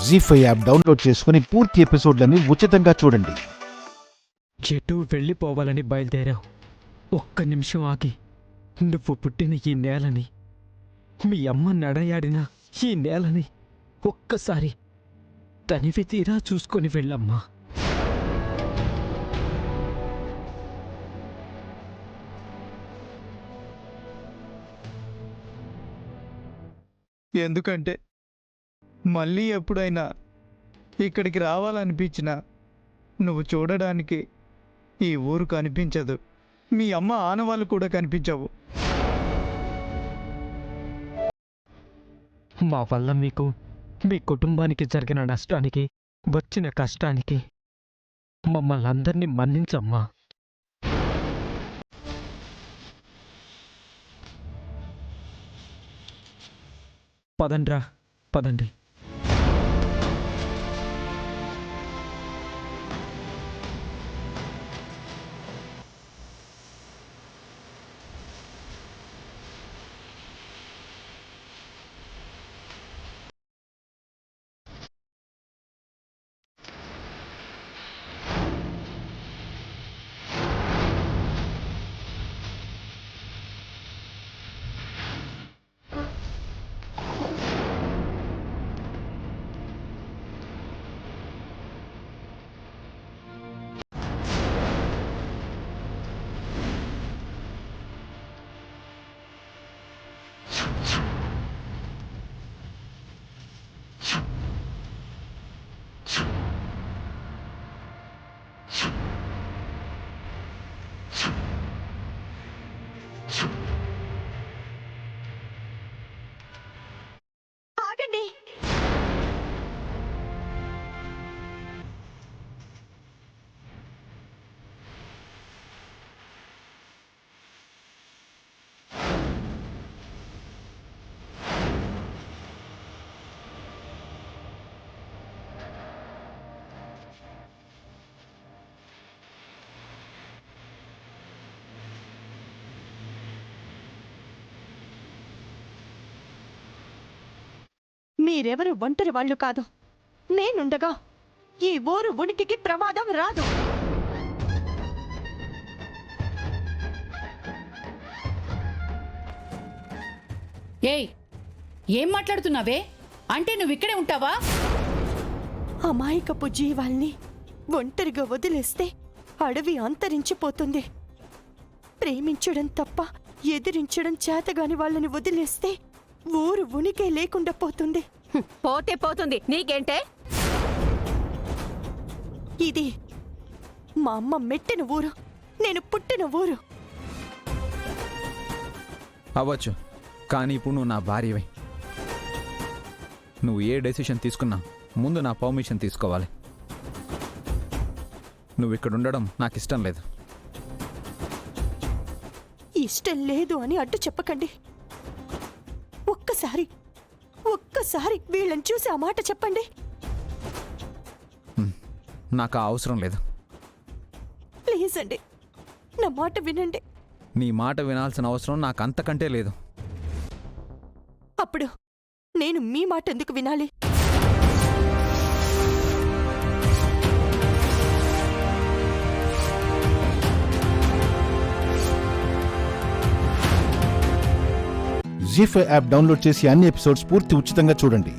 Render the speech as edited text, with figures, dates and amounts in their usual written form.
జీ5 app download చేసుకుని పూర్తి ఎపిసోడ్లని ఉచితంగా చూడండి. ఎటు వెళ్ళిపోవాలని బయలుదేరావు. ఒక్క నిమిషం ఆగి నువ్వు పుట్టిన ఈ నేలని, మీ అమ్మ నడయాడిన ఈ నేలని ఒక్కసారి తనివి తీరా చూసుకొని వెళ్ళమ్మా. ఎందుకంటే మళ్ళీ ఎప్పుడైనా ఇక్కడికి రావాలనిపించినా నువ్వు చూడడానికి ఈ ఊరు కనిపించదు. మీ అమ్మ ఆనవాళ్ళు కూడా కనిపించవు. మా వల్ల మీకు, మీ కుటుంబానికి జరిగిన నష్టానికి, వచ్చిన కష్టానికి మమ్మల్ని అందరినీ మన్నించమ్మా. పదండ్రా, పదండి. మీరెవరు ఒంటరి వాళ్ళు కాదు. నేనుండగా ఈ ఊరు ఉనికికి ప్రమాదం రాదు. ఏయ్, ఏం మాట్లాడుతున్నావే? అంటే నువ్వు ఇక్కడే ఉంటావా? అమాయకపు జీవాల్ని ఒంటరిగా వదిలేస్తే అడవి అంతరించిపోతుంది. ప్రేమించడం తప్ప ఎదిరించడం చేతగాని వాళ్ళని వదిలేస్తే ఊరు ఉనికే లేకుండా పోతుంది. పోతే పోతుంది, నీకేంటే? ఇది మా అమ్మ మెట్టిన ఊరు, నేను పుట్టిన ఊరు. అవ్వచ్చు, కానీ ఇప్పుడు నువ్వు నా భార్యవే. నువ్వు ఏ డెసిషన్ తీసుకున్నా ముందు నా పర్మిషన్ తీసుకోవాలి. నువ్వు ఇక్కడ ఉండడం నాకు ఇష్టం లేదు. ఇష్టం లేదు అని అడ్డు చెప్పకండి. ఒక్కసారి వీళ్ళని చూసి ఆ మాట చెప్పండి. నాకు ఆ అవసరం లేదు. ప్లీజ్ అండి, నా మాట వినండి. నీ మాట వినాల్సిన అవసరం నాకు అంతకంటే లేదు. అప్పుడు నేను మీ మాట ఎందుకు వినాలి? జీ5 యాప్ డౌన్లోడ్ చేసి అన్ని ఎపిసోడ్స్ పూర్తి ఉచితంగా చూడండి.